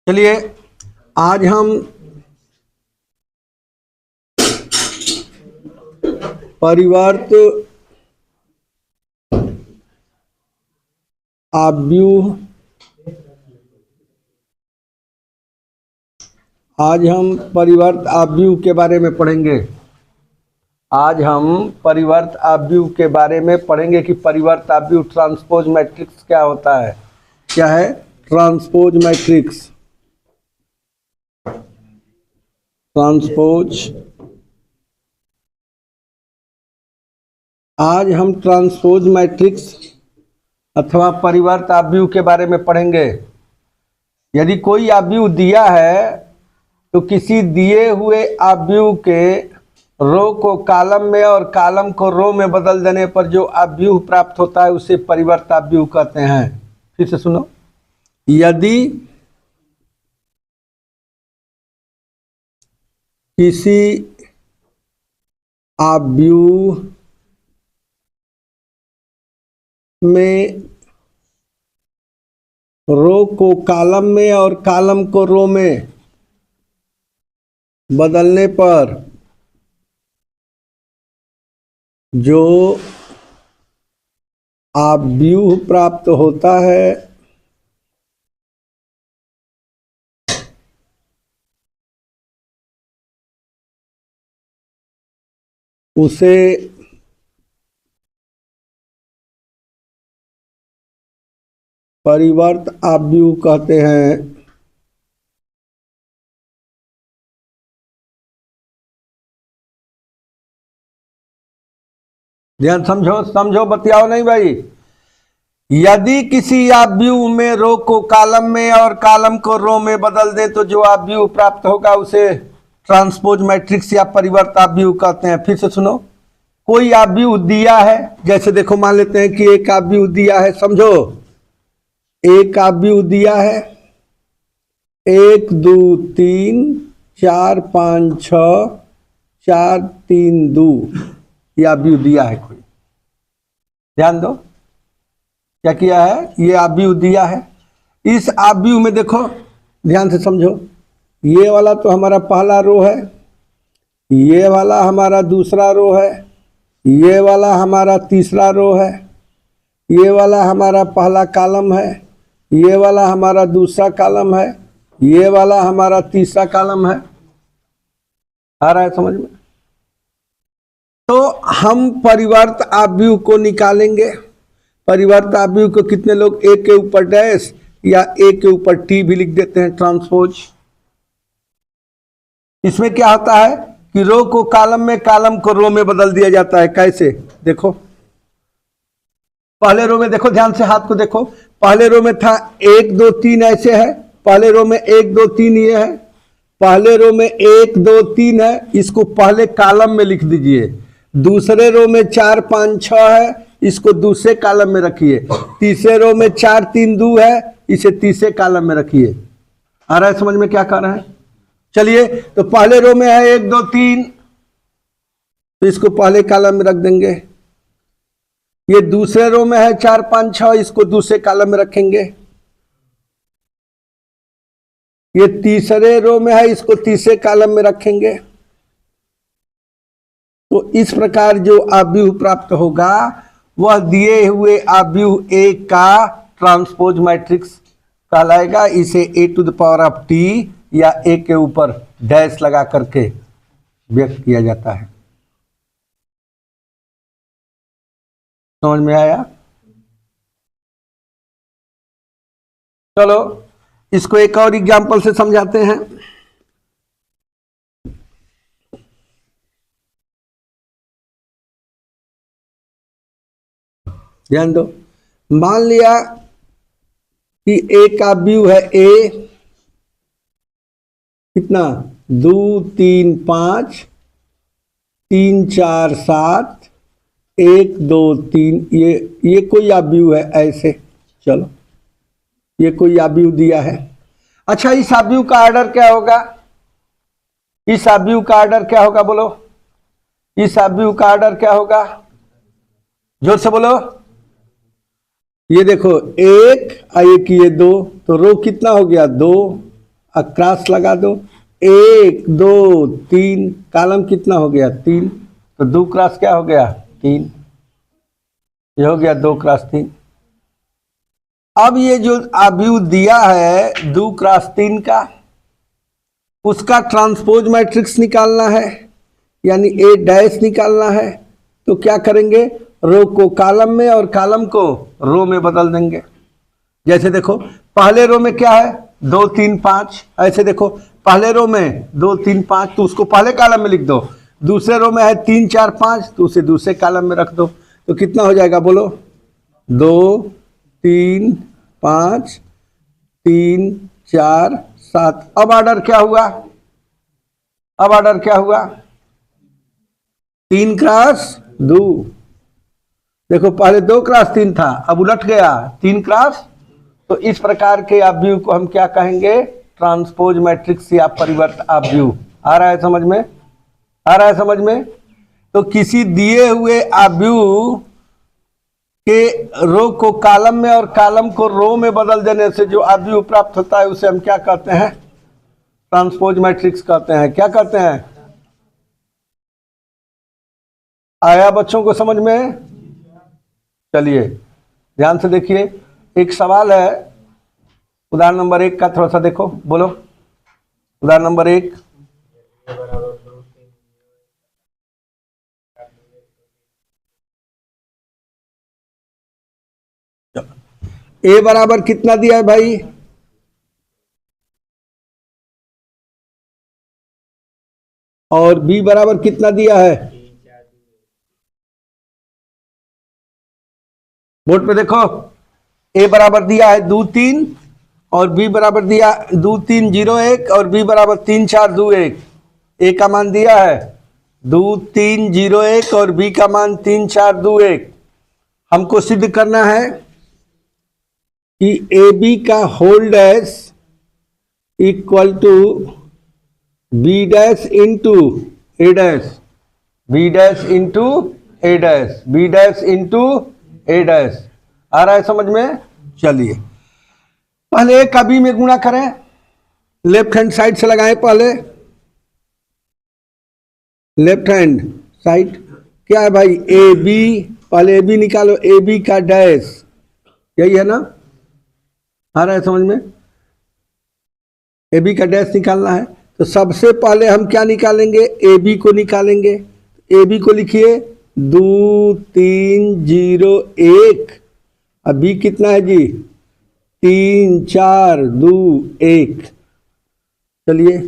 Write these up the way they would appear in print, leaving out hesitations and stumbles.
चलिए आज हम परिवर्त आव्यूह परिवर्त आव्यूह के बारे में पढ़ेंगे। आज हम परिवर्त आव्यूह के बारे में पढ़ेंगे कि परिवर्त आव्यूह ट्रांसपोज मैट्रिक्स क्या होता है। क्या है ट्रांसपोज मैट्रिक्स? आज हम ट्रांसपोज मैट्रिक्स अथवा परिवर्त आव्यूह के बारे में पढ़ेंगे। यदि कोई आव्यूह दिया है तो किसी दिए हुए आव्यूह के रो को कॉलम में और कॉलम को रो में बदल देने पर जो आव्यूह प्राप्त होता है उसे परिवर्त आव्यूह कहते हैं। फिर से सुनो, यदि किसी आव्यूह में रो को कॉलम में और कॉलम को रो में बदलने पर जो आव्यूह प्राप्त होता है उसे परिवर्त आव्यूह कहते हैं। ध्यान समझो बतियाओ नहीं भाई। यदि किसी आव्यूह में रो को कॉलम में और कॉलम को रो में बदल दे तो जो आव्यूह प्राप्त होगा उसे ट्रांसपोज मैट्रिक्स या परिवर्त आव्यूह कहते हैं। फिर से सुनो, कोई आव्यूह दिया है, जैसे देखो मान लेते हैं कि एक आव्यूह दिया है, समझो एक आव्यूह दिया है 1 2 3 4 5 6 4 3 2 ये आव्यूह दिया है कोई। ध्यान दो क्या किया है, ये आव्यूह दिया है। इस आव्यूह में देखो ध्यान से समझो, ये वाला तो हमारा पहला रो है, ये वाला हमारा दूसरा रो है, ये वाला हमारा तीसरा रो है, ये वाला हमारा पहला कॉलम है, ये वाला हमारा दूसरा कॉलम है, ये वाला हमारा तीसरा कॉलम है। आ रहा है समझ में? तो हम परिवर्त आव्यूह को निकालेंगे। परिवर्त आव्यूह को कितने लोग ए के ऊपर डैश या ए के ऊपर टी भी लिख देते हैं, ट्रांसपोज। इसमें क्या होता है कि रो को कॉलम में, कॉलम को रो में बदल दिया जाता है। कैसे? देखो पहले रो में देखो, ध्यान से हाथ को देखो, पहले रो में था 1 2 3 ऐसे है, पहले रो में 1 2 3 ये है, पहले रो में 1 2 3 है, इसको पहले कॉलम में लिख दीजिए। दूसरे रो में 4 5 6 है, इसको दूसरे कॉलम में रखिए। तीसरे रो में 4 3 2 है, इसे तीसरे कॉलम में रखिए। आ रहा है समझ में क्या कर रहे हैं? चलिए, तो पहले रो में है 1 2 3, तो इसको पहले कॉलम में रख देंगे। ये दूसरे रो में है 4 5 6, इसको दूसरे कॉलम में रखेंगे। ये तीसरे रो में है, इसको तीसरे कॉलम में रखेंगे। तो इस प्रकार जो आव्यूह प्राप्त होगा वह दिए हुए आव्यूह ए का ट्रांसपोज मैट्रिक्स कहलाएगा। इसे a⁴ या ए के ऊपर डैश लगा करके व्यक्त किया जाता है। समझ में आया? चलो इसको एक और एग्जांपल से समझाते हैं। ध्यान दो, मान लिया कि एक आव्यूह है ए, कितना 2 3 5 3 4 7 1 2 3, ये कोई आव्यूह है ऐसे। चलो ये कोई आव्यूह दिया है। अच्छा, इस आव्यूह का ऑर्डर क्या होगा? इस आव्यूह का ऑर्डर क्या होगा बोलो? इस आव्यूह का ऑर्डर क्या होगा? जोर से बोलो। ये देखो 1 और 1 ये 2, तो रो कितना हो गया 2, क्रॉस लगा दो, 1 2 3, कॉलम कितना हो गया 3, तो 2 क्रॉस क्या हो गया 3, ये हो गया 2 क्रॉस 3। अब ये जो आव्यूह दिया है 2 क्रॉस 3 का, उसका ट्रांसपोज मैट्रिक्स निकालना है, यानी ए डैश निकालना है। तो क्या करेंगे, रो को कॉलम में और कॉलम को रो में बदल देंगे। जैसे देखो पहले रो में क्या है 2 3 5, ऐसे देखो पहले रो में 2 3 5 तो उसको पहले कॉलम में लिख दो, दूसरे रो में है 3 4 5 तो उसे दूसरे कॉलम में रख दो। तो कितना हो जाएगा बोलो, 2 3 5 3 4 7। अब ऑर्डर क्या हुआ, अब ऑर्डर क्या हुआ 3 क्रॉस 2। देखो पहले 2 क्रॉस 3 था, अब उलट गया 3 क्रॉस। तो इस प्रकार के आव्यूह को हम क्या कहेंगे, ट्रांसपोज मैट्रिक्स या परिवर्त आव्यूह। आ रहा है समझ में, आ रहा है समझ में। तो किसी दिए हुए आव्यूह के रो को कॉलम में और कॉलम को रो में बदल देने से जो आव्यूह प्राप्त होता है उसे हम क्या कहते हैं, ट्रांसपोज मैट्रिक्स कहते हैं। क्या कहते हैं, आया बच्चों को समझ में। चलिए ध्यान से देखिए, एक सवाल है उदाहरण नंबर 1 का, थोड़ा सा देखो, बोलो उदाहरण नंबर 1। ए बराबर कितना दिया है भाई, और बी बराबर कितना दिया है, बोर्ड पे देखो। ए बराबर दिया है 2 3 और बी बराबर दिया 2 3 0 1 और बी बराबर 3 4 2 1। ए का मान दिया है 2 3 0 1 और बी का मान 3 4 2 1। हमको सिद्ध करना है कि ए बी का whole dash equal to B dash into A dash, B dash into A dash, B dash into A dash. आ रहा है समझ में। चलिए पहले ए का बी में गुणा करें, लेफ्ट हैंड साइड से लगाएं, पहले लेफ्ट हैंड साइड क्या है भाई, ए बी, पहले ए बी निकालो, ए बी का डैश, यही है ना। आ रहा है समझ में, ए बी का डैश निकालना है। तो सबसे पहले हम क्या निकालेंगे, ए बी को निकालेंगे। ए बी को लिखिए 2 3 0 1, अब बी कितना है जी 3 4 2 1। चलिए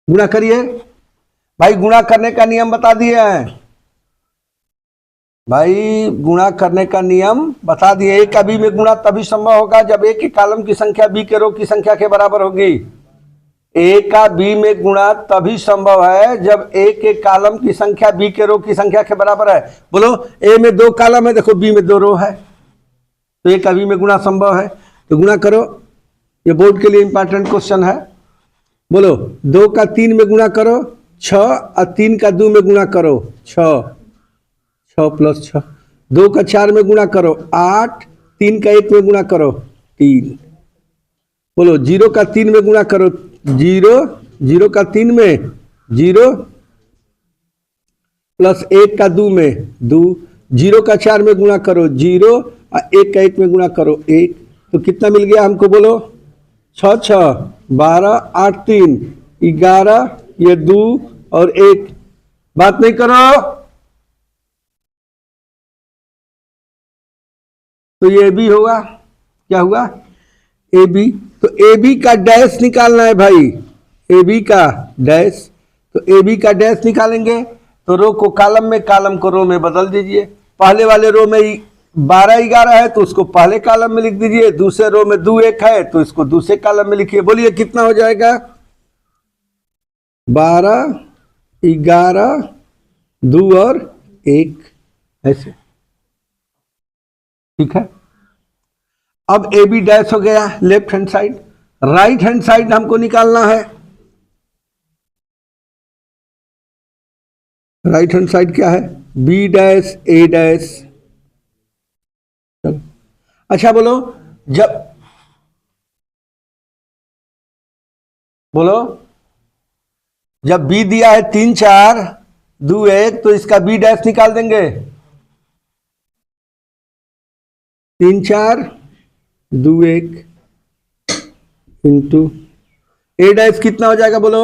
गुणा करिए भाई, गुणा करने का नियम बता दिए हैं भाई, गुणा करने का नियम बता दिए। ए का बी में गुणा तभी संभव होगा जब ए के कॉलम की संख्या बी के रो की संख्या के बराबर होगी। ए का बी में गुणा तभी संभव है जब ए के कॉलम की संख्या बी के रो की संख्या के बराबर है। बोलो ए में 2 कॉलम है, देखो बी में 2 रो है, तो ए का बी में गुणा संभव है। तो गुणा करो, ये बोर्ड के लिए इंपॉर्टेंट क्वेश्चन है। बोलो 2 का 3 में गुणा करो 6 और 3 का 2 में गुणा करो 6, 6 + 6। 2 का 4 में गुणा करो 8, 3 का 1 में गुणा करो 3। बोलो 0 का 3 में गुणा करो 0, 0 का 3 में 0 प्लस 1 का 2 में 2, 0 का 4 में गुणा करो 0 और 1 का 1 में गुणा करो 1। तो कितना मिल गया हमको, बोलो 6 6 12 8 3 11, ये 2 और 1। बात नहीं करो, तो ये भी होगा, क्या हुआ ए बी। तो ए बी का डैश निकालना है भाई, ए बी का डैश। तो ए बी का डैश निकालेंगे तो रो को कॉलम में, कॉलम को रो में बदल दीजिए। पहले वाले रो में 12 11 है तो उसको पहले कॉलम में लिख दीजिए, दूसरे रो में 2 1 है तो इसको दूसरे कॉलम में लिखिए। बोलिए कितना हो जाएगा, 12 11 2 और 1, ऐसे। ठीक है, अब ए बी डैश हो गया left hand side. Right hand side हमको निकालना है। राइट हैंड साइड क्या है, बी डैश ए डैश। अच्छा बोलो, जब बोलो, जब बी दिया है 3 4 2 1 तो इसका बी डैश निकाल देंगे। 3 4 2 1 इंटू ए डैश कितना हो जाएगा बोलो,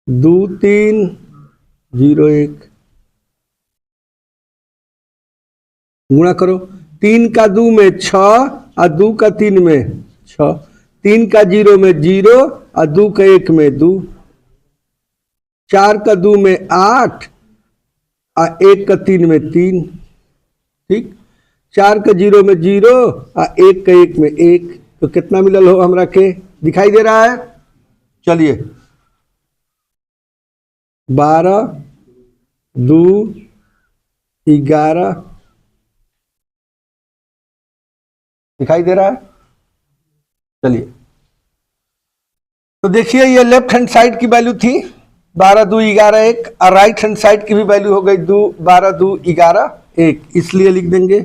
2 3 0 1 गुणा करो। 3 का 2 में 6 और 2 का 3 में 6, 3 का 0 में 0 और 2 का 1 में 2, 4 का 2 में 8 और 1 का 3 में 3, ठीक। 4 का 0 में 0 और 1 का 1 में 1, तो कितना मिलल हो हमरा के, दिखाई दे रहा है। चलिए 12 2 11 दिखाई दे रहा है। चलिए तो देखिए ये लेफ्ट हैंड साइड की वैल्यू थी 12 2 11 1 और राइट हैंड साइड की भी वैल्यू हो गई 12 2 11 1, इसलिए लिख देंगे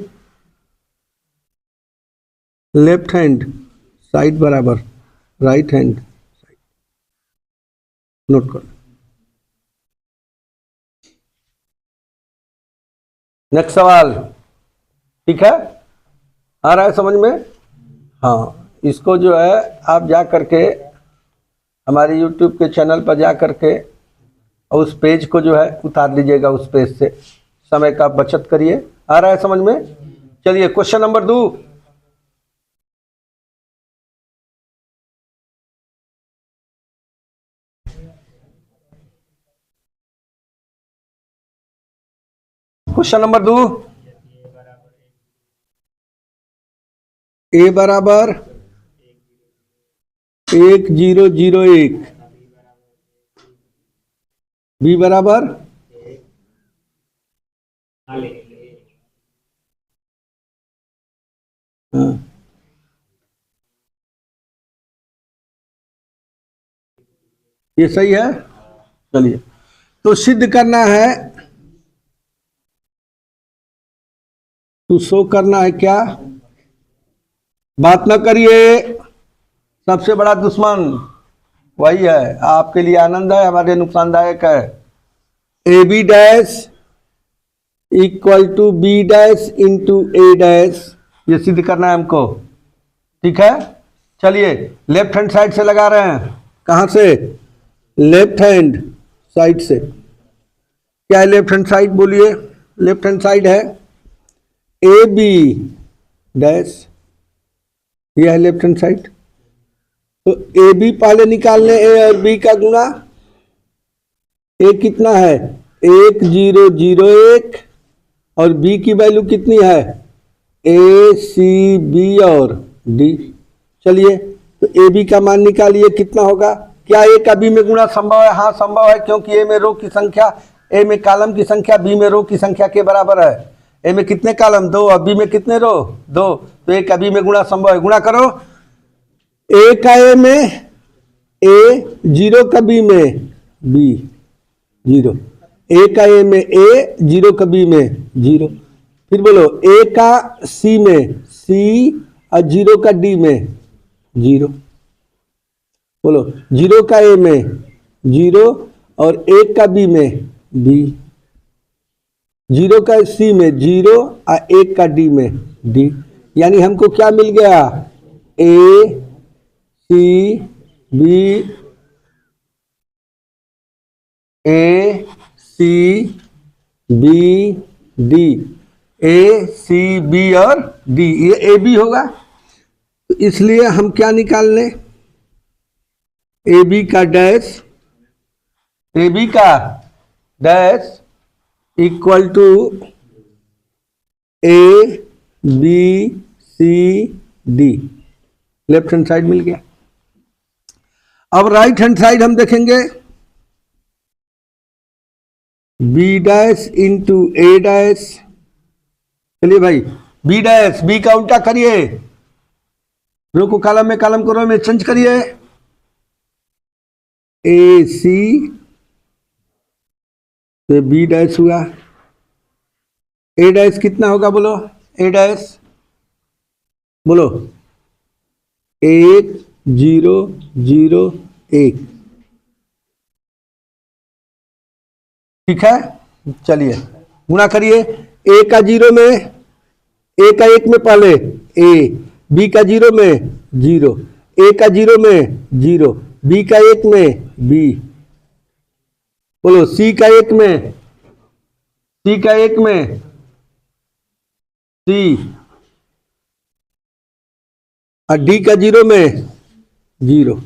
लेफ्ट हैंड साइड बराबर राइट हैंड साइड। नोट कर। नेक्स्ट सवाल, ठीक है, आ रहा है समझ में। हाँ, इसको जो है आप जा करके हमारे YouTube के चैनल पर जा करके उस पेज को जो है उतार लीजिएगा, उस पेज से समय का बचत करिए। आ रहा है समझ में। चलिए क्वेश्चन नंबर 2, क्वेश्चन नंबर 2, ए बराबर 1 0 0 1, बी बराबर ये सही है। चलिए तो सिद्ध करना है, तो शो करना है क्या, बात ना करिए, सबसे बड़ा दुश्मन वही है। आपके लिए आनंद है, हमारे नुकसानदायक है। A B dash equal to B dash into A dash, ये सिद्ध करना है हमको, ठीक है। चलिए लेफ्ट हैंड साइड से लगा रहे हैं। कहां से, लेफ्ट हैंड साइड से। क्या है लेफ्ट हैंड साइड, बोलिए। लेफ्ट हैंड साइड है ए बी डैश, यह है लेफ्ट हैंड साइड। तो ए बी पहले निकाल लें, ए और बी का गुणा। ए कितना है 1 0 0 1 और बी की वैल्यू कितनी है ए सी बी और डी। चलिए तो ए बी का मान निकालिए, कितना होगा। क्या ए का बी में गुणा संभव है, हाँ संभव है, क्योंकि ए में रो की संख्या, ए में कॉलम की संख्या बी में रो की संख्या के बराबर है। ए में कितने कॉलम 2 और बी में कितने रो 2, तो ए का बी में गुणा संभव है। गुणा करो, ए का ए में ए, 0 का बी में बी 0, ए का ए में ए, 0 का बी में 0। फिर बोलो ए का सी में सी और 0 का डी में 0। बोलो 0 का ए में 0 और 1 का बी में बी, 0 का सी में 0 और 1 का डी में डी। यानी हमको क्या मिल गया, ए सी बी, ए सी बी डी, ए सी बी और डी, ये ए बी होगा। तो इसलिए हम क्या निकाल लें, ए बी का डैश, ए बी का dash equal to A B C D, left hand side मिल गया। अब राइट हैंड साइड हम देखेंगे, B dash into A dash. चलिए भाई बी डैश, बी का उल्टा करिए, रो को कॉलम में, कॉलम को रो में चेंज करिए। ए सी तो बी डैश हुआ, ए डैश कितना होगा बोलो, ए डैश बोलो 1 0 0 1। ठीक है, चलिए गुणा करिए। ए का 0 में, ए का 1 में पहले ए, बी का 0 में 0, ए का 0 में 0, बी का 1 में बी। बोलो सी का 1 में, सी का 1 में सी, और डी का 0 में 0,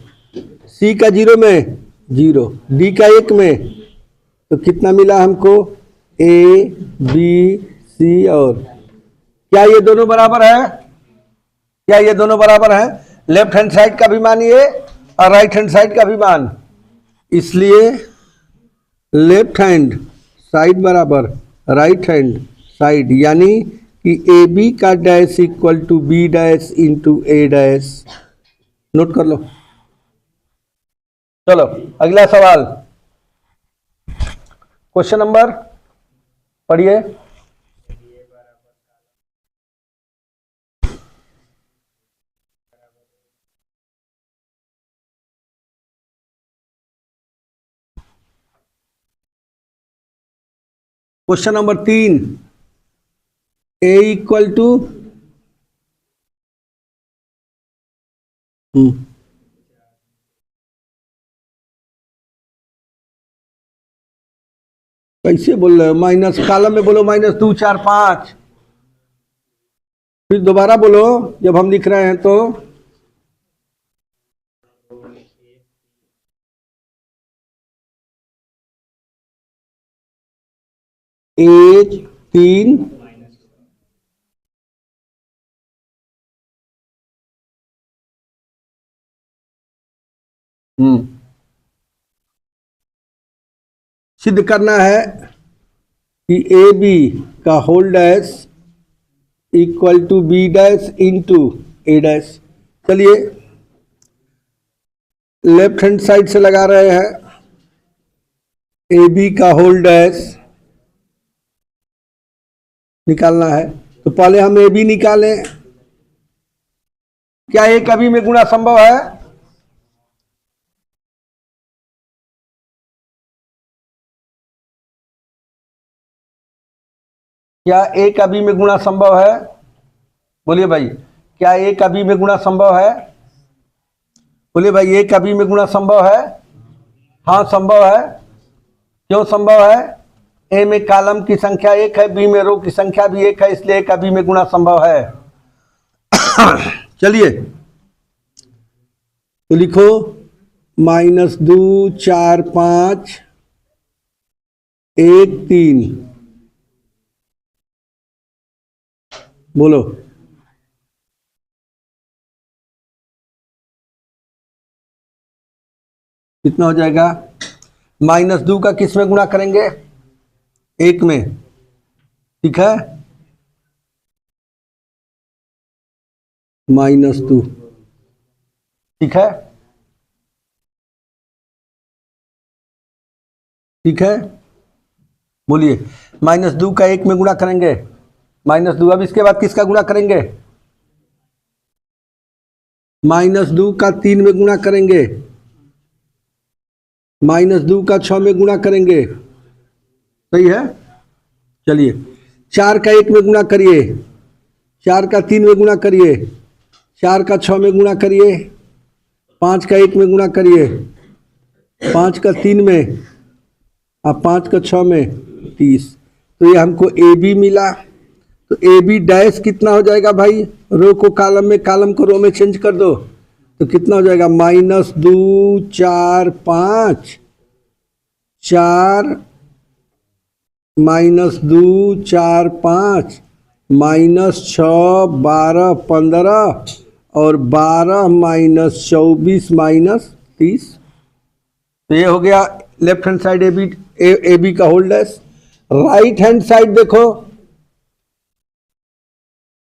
सी का 0 में 0, डी का 1 में। तो कितना मिला हमको? A B C. और क्या ये दोनों बराबर है? क्या ये दोनों बराबर है? लेफ्ट हैंड साइड का भी मान ये और राइट हैंड साइड का भी मान, इसलिए लेफ्ट हैंड साइड बराबर राइट हैंड साइड, यानी कि ए बी का dash equal to B dash into A dash. Note कर लो। चलो अगला सवाल, क्वेश्चन नंबर पढ़िए। Question number 3, A equal to कैसे बोल रहे हो? माइनस कॉलम में बोलो -2 4 5, फिर दोबारा बोलो जब हम लिख रहे हैं तो। एक 3 सिद्ध करना है कि ए बी का whole dash equal to B dash into A dash. चलिए लेफ्ट हैंड साइड से लगा रहे हैं। ए बी का होल डैश निकालना है, तो पहले हम ए बी निकालें। क्या ए का बी में गुणा संभव है? क्या ए का बी में गुणा संभव है? बोलिए भाई, क्या ए का बी में गुणा संभव है? बोलिए भाई, ए का बी में गुणा संभव है? हाँ संभव है। क्यों संभव है? ए में कॉलम की संख्या 1 है, बी में रो की संख्या भी 1 है, इसलिए ए का बी में गुणा संभव है। चलिए तो लिखो -2 4 5 1 3। बोलो कितना हो जाएगा? -2 का किस में गुणा करेंगे? 1 में। ठीक है, -2। ठीक है, ठीक है। बोलिए -2 का 1 में गुणा करेंगे, -2। अब इसके बाद किसका गुणा करेंगे? -2 का 3 में गुणा करेंगे, -2 का 6 में गुणा करेंगे। सही है। चलिए 4 का 1 में गुणा करिए, 4 का 3 में गुणा करिए, 4 का 6 में गुणा करिए, 5 का 1 में गुणा करिए, 5 का 3 में और 5 का 6 में 30। तो ये हमको ए बी मिला। तो ए बी डैश कितना हो जाएगा भाई? रो को कॉलम में, कॉलम को रो में चेंज कर दो, तो कितना हो जाएगा? -2 4 5 4 -2 4 5 -6 12 15 और 12 -24 -30। तो ये हो गया left hand side A B का whole dash. Right hand side देखो,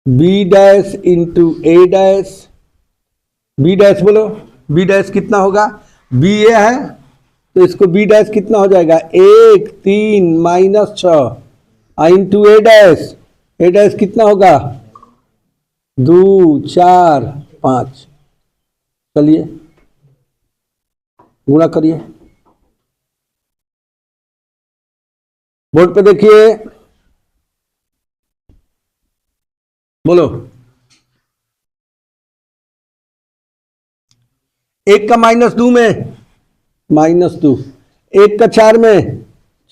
B dash into A dash. B dash बोलो, बी डैश कितना होगा? बी ए है तो इसको बी डैश कितना हो जाएगा? 1 3 -6 into A dash. A dash कितना होगा? 2 4 5। चलिए गुणा करिए, बोर्ड पे देखिए, बोलो। एक का -2 में -2, एक का 4 में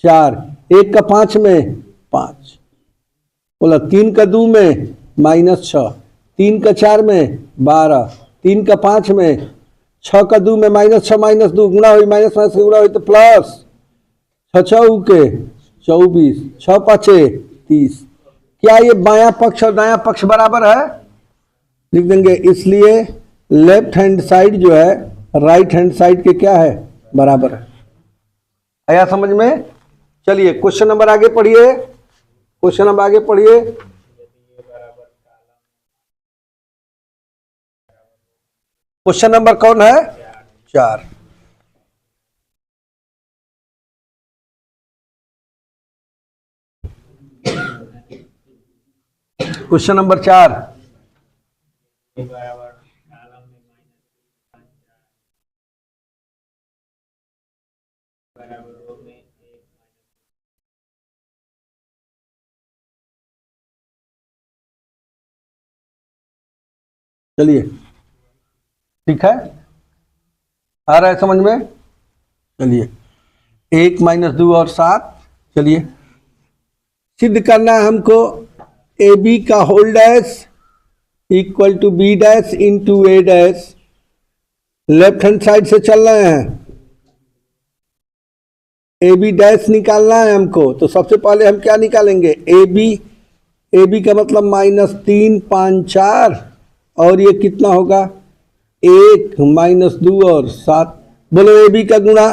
4, एक का 5 में 5, बोला 3 का 2 में -6, 3 का 4 में 12, 3 का 5 में 6 का 2 में -6 -2 गुणा हुई, माइनस माइनस गुणा हुई तो प्लस, 6 6 के 24, 6 5 30। क्या ये बायां पक्ष और दायां पक्ष बराबर है? लिख देंगे, इसलिए लेफ्ट हैंड साइड जो है राइट हैंड साइड के क्या है, बराबर है। आया समझ में? चलिए क्वेश्चन नंबर आगे पढ़िए, क्वेश्चन नंबर आगे पढ़िए। क्वेश्चन नंबर कौन है? 4। Question number 4। चलिए ठीक है, आ रहा है समझ में? चलिए 1 - 2 और 7। चलिए सिद्ध करना है हमको ए बी का whole dash equal to B dash into A dash. Left hand side से चल रहे हैं, ए बी डैश निकालना है हमको, तो सबसे पहले हम क्या निकालेंगे, ए बी का मतलब -3 5 4, और ये कितना होगा 1 -2 और 7। बोलो ए बी का गुणा,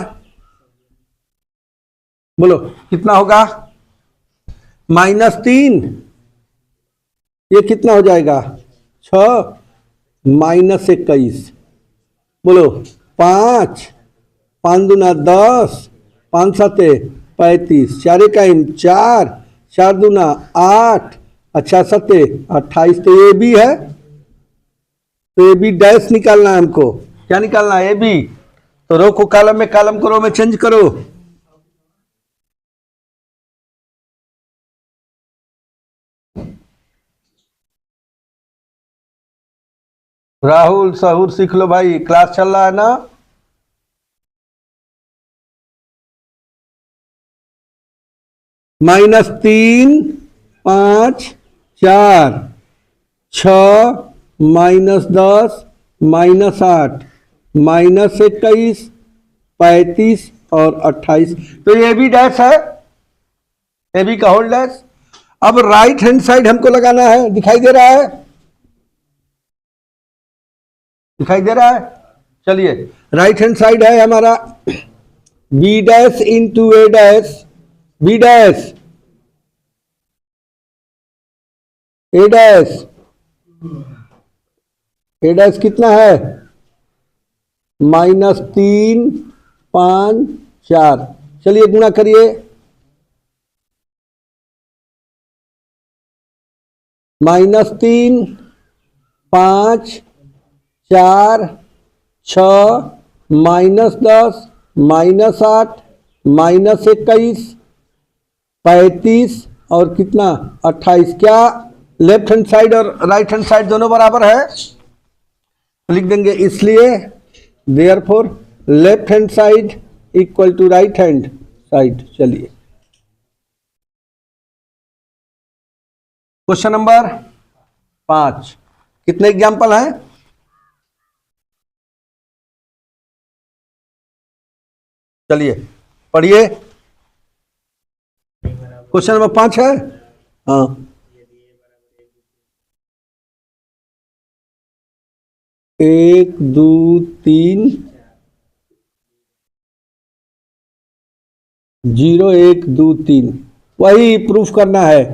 बोलो कितना होगा, -3, ये कितना हो जाएगा 6 -21। बोलो 5 5 दूना 10, 5 7 35, 4 का 4, 4 दूना 8, अच्छा 7 28। तो ये भी है, तो ए बी डैश निकालना है हमको। क्या निकालना है? A B. तो रो को कॉलम में, कॉलम को रो में चेंज करो। राहुल सहूर सीख लो भाई, क्लास चल रहा है ना। -3 5 4 6 -10 -8 -21 35 और 28। तो ये भी डैश है, ए बी का होल डैश। अब राइट हैंड साइड हमको लगाना है, दिखाई दे रहा है, दिखाई दे रहा है। चलिए राइट हैंड साइड है हमारा B dash into A dash, B dash A dash, A dash कितना है -3 5 4। चलिए गुणा करिए, -3 5 4 6 -10 -8 -21 35 और कितना 28। क्या लेफ्ट हैंड साइड और राइट हैंड साइड दोनों बराबर है? लिख देंगे, इसलिए therefore left hand side equal to right hand side. चलिए क्वेश्चन नंबर 5। कितने एग्जाम्पल हैं? चलिए पढ़िए, क्वेश्चन नंबर 5 है। हाँ 1 2 3 0 1 2 3। वही प्रूफ करना है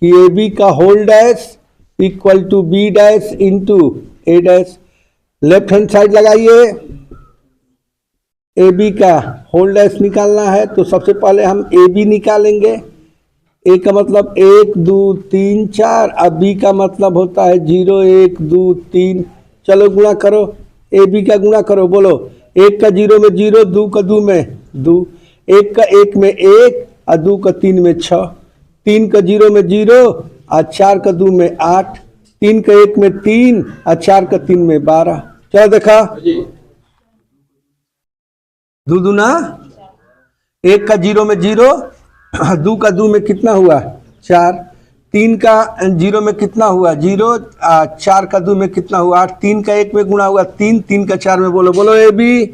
कि ए बी का whole dash equal to B dash into A dash. Left hand side लगाइए, ए बी का होल डैश निकालना है, तो सबसे पहले हम ए बी निकालेंगे। ए का मतलब 1 2 3 4, अब बी का मतलब होता है 0 1 2 3। चलो गुणा करो, ए बी का गुणा करो, बोलो। एक का जीरो में जीरो, दो का दो में दो, एक का एक में एक, और दो का तीन में छः, तीन का जीरो में जीरो, और चार का दो में आठ, तीन का एक में तीन, और चार का तीन में 12। चलो देखा, दो दूना, एक का जीरो में जीरो, दो का दो में कितना हुआ 4, तीन का जीरो में कितना हुआ 0, चार का दो में कितना हुआ 8, तीन का एक में गुणा हुआ 3, तीन का चार में, बोलो बोलो ए बी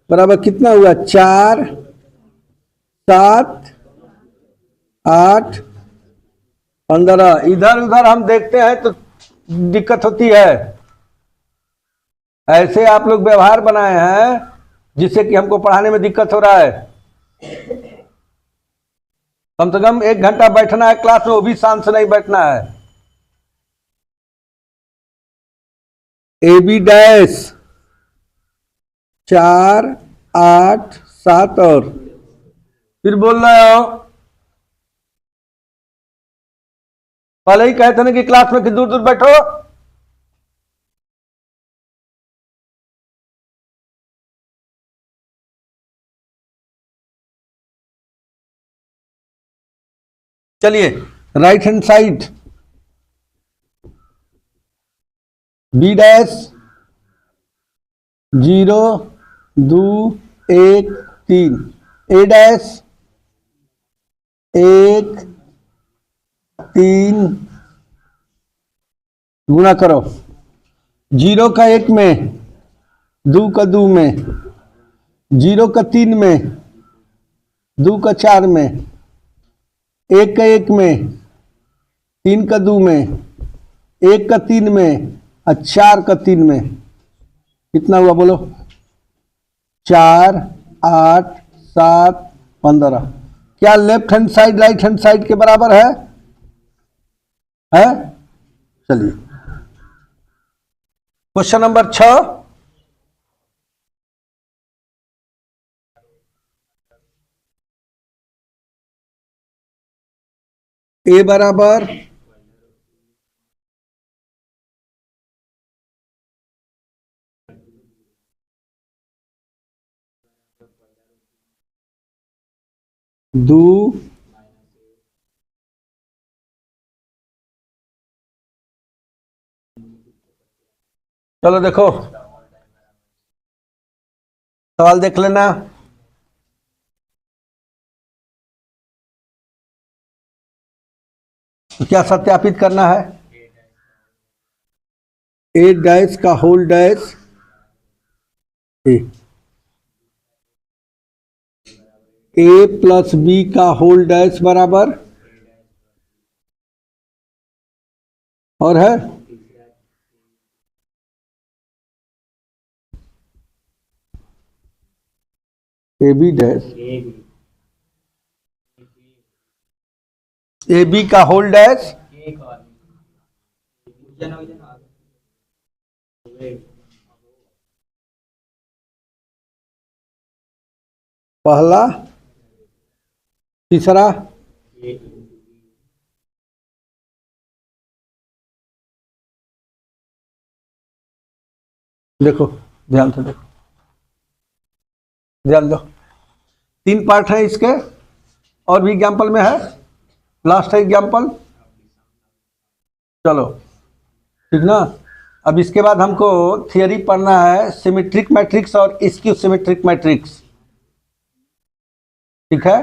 बराबर कितना हुआ 4, 7, 8, 15। इधर उधर हम देखते हैं तो दिक्कत होती है। ऐसे आप लोग व्यवहार बनाए हैं जिससे कि हमको पढ़ाने में दिक्कत हो रहा है। कम से कम 1 घंटा बैठना है क्लास में, वो भी शांत से नहीं बैठना है। ए बी डैश 4, 8, 7 और फिर बोल रहे हो, पहले ही कहते ना कि क्लास में दूर दूर बैठो। चलिए right hand side, B dash 0, 2, 1, 3, A dash 1, 3, गुणा करो, 0 का 1 में, 2 का 2 में, 0 का 3 में, 2 का 4 में, 1 का 1 में, 3 का 2 में, 1 का 3 में, और 4 का 3 में, कितना हुआ बोलो 4, 8, 7, 15। क्या left hand side right hand side के बराबर है? चलिए क्वेश्चन नंबर 6, ए बराबर 2, चलो देखो सवाल देख लेना। तो क्या सत्यापित करना है? ए डैश का whole dash A plus B का होल डैश बराबर, और है A B dash A B का होल डैश पहला, तीसरा, देखो ध्यान से देखो, ध्यान दो, 3 पार्ट है इसके, और भी एग्जाम्पल में है, लास्ट है एग्जाम्पल। चलो ठीक ना। अब इसके बाद हमको थियरी पढ़ना है सिमेट्रिक मैट्रिक्स और स्क्यू सिमेट्रिक मैट्रिक्स, ठीक है।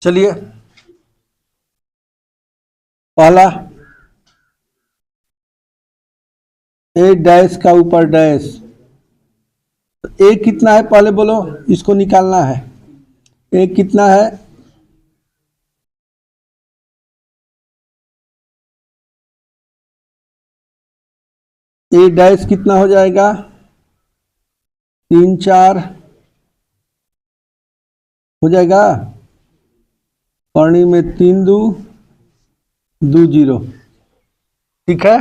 चलिए पहला, ए डैश का ऊपर डैश तो ए कितना है पहले बोलो, इसको निकालना है। ए कितना है? ए डैश कितना हो जाएगा? 3 4 हो जाएगा। करनी में 3 2 2 0। ठीक है,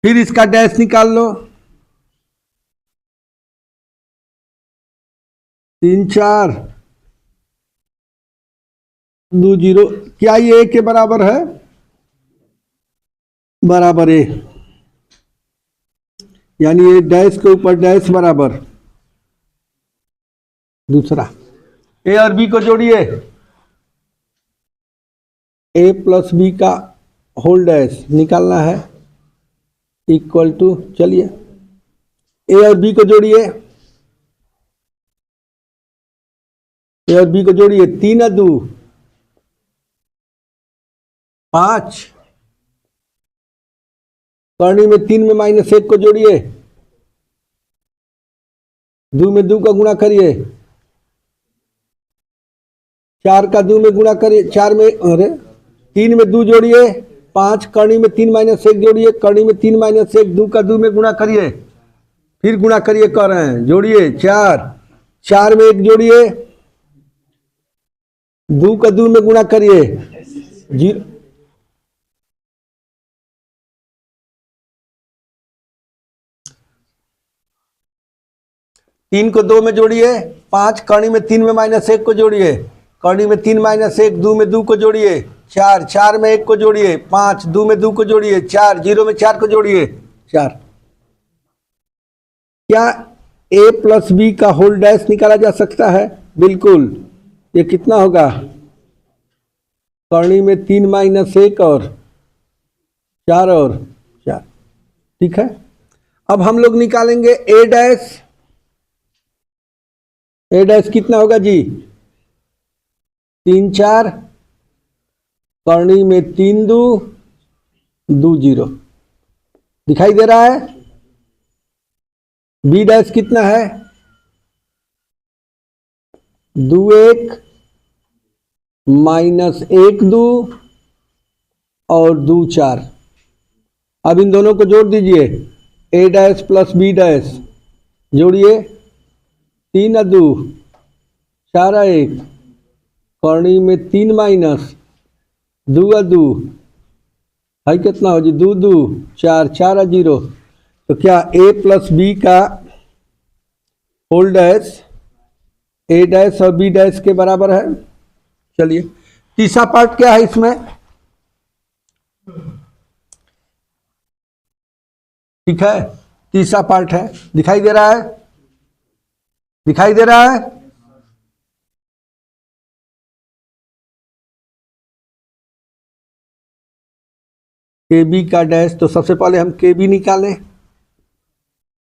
फिर इसका डैश निकाल लो। 3 4 2 0। क्या ये ए के बराबर है? बराबर ए, यानी ये डैश के ऊपर डैश बराबर दूसरा। ए और बी को जोड़िए, ए प्लस बी का होल डैश निकालना है इक्वल टू, चलिए ए और बी को जोड़िए, ए और बी को जोड़िए। 3 और 2 5। करनी में 3 में -1 को जोड़िए, 2 में 2 का गुणा करिए, 4 का 2 में गुणा करिए, 4 में, अरे 3 में 2 जोड़िए 5, करनी में 3 -1 जोड़िए, करनी में 3 -1, 2 का 2 में गुणा करिए, फिर गुणा करिए, कर रहे हैं, जोड़िए 4, 4 में 1 जोड़िए, 2 का 2 में गुणा करिए, 0। 3 को 2 में जोड़िए 5, करनी में 3 में -1 को जोड़िए, करनी में 3 -1, 2 में 2 को जोड़िए, 4, 4 में 1 को जोड़िए, 5, 2 में 2 को जोड़िए, 4, 0 में 4 को जोड़िए, 4। क्या ए प्लस बी का होल डैश निकाला जा सकता है? बिल्कुल। ये कितना होगा? करनी में 3 -1 और 4 और 4। ठीक है, अब हम लोग निकालेंगे ए डैश। ए डैश कितना होगा जी? 3 4, करनी में 3 2 2 0। दिखाई दे रहा है? बी डैश कितना है? 2 1 -1 2 और 2 4। अब इन दोनों को जोड़ दीजिए, ए डैश प्लस बी डैश जोड़िए, 3 2 4 1, करनी में 3 -2 2 है, कितना हो जी? 2 2 4 4 0। तो क्या ए प्लस बी का होल डैश ए डैश और बी डैश के बराबर है? चलिए, तीसरा पार्ट क्या है इसमें? ठीक है, तीसरा पार्ट है, दिखाई दे रहा है? दिखाई दे रहा है? के बी का डैश, तो सबसे पहले हम के बी निकालें।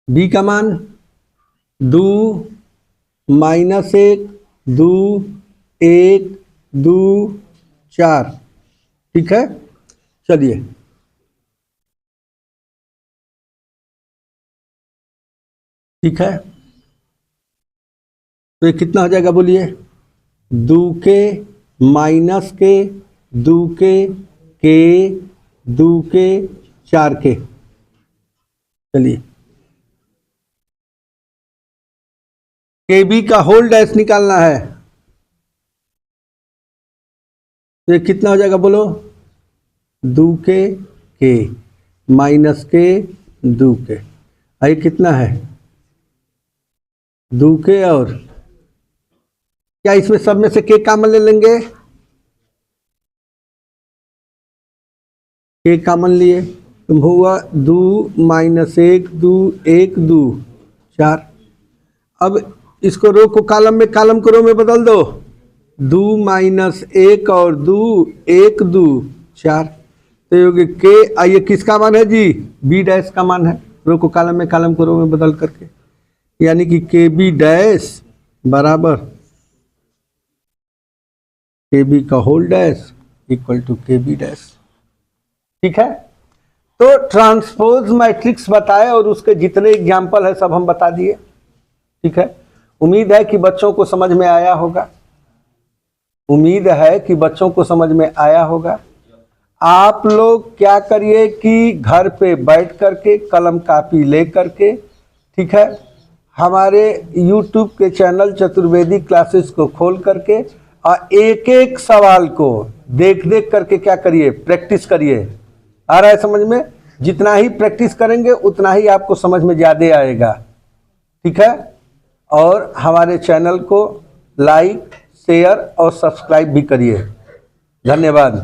बी का मान 2 -1 2 1 2 4। ठीक है, चलिए, ठीक है, तो ये कितना हो जाएगा बोलिए? 2 के माइनस के 2 के 2 के 4 के। चलिए, के बी का होल डैश निकालना है, तो ये कितना हो जाएगा बोलो? 2 के माइनस के 2 के, ये कितना है? 2 के, और क्या इसमें सब में से के कॉमन ले लेंगे? के कॉमन लिए तो हुआ 2 -1 2 1 2 4। अब इसको रो को कॉलम में, कॉलम को रो में बदल दो, 2 -1 और 2 1 2 4। तो ये के, ये किसका मान है जी? बी डैश का मान है। रो को कॉलम में, कॉलम को रो में बदल करके, यानी कि के बी डैश बराबर के बी का होल डैश इक्वल टू के बी डैश। ठीक है, तो ट्रांसपोज मैट्रिक्स बताए और उसके जितने एग्जाम्पल है सब हम बता दिए। ठीक है, उम्मीद है कि बच्चों को समझ में आया होगा। उम्मीद है कि बच्चों को समझ में आया होगा। आप लोग क्या करिए कि घर पे बैठ करके कलम कापी ले करके, ठीक है, हमारे YouTube के चैनल चतुर्वेदी क्लासेस को खोल करके और एक एक सवाल को देख देख करके क्या करिए, प्रैक्टिस करिए। आ रहा है समझ में? जितना ही प्रैक्टिस करेंगे उतना ही आपको समझ में ज़्यादा आएगा। ठीक है, और हमारे चैनल को लाइक, शेयर और सब्सक्राइब भी करिए। धन्यवाद।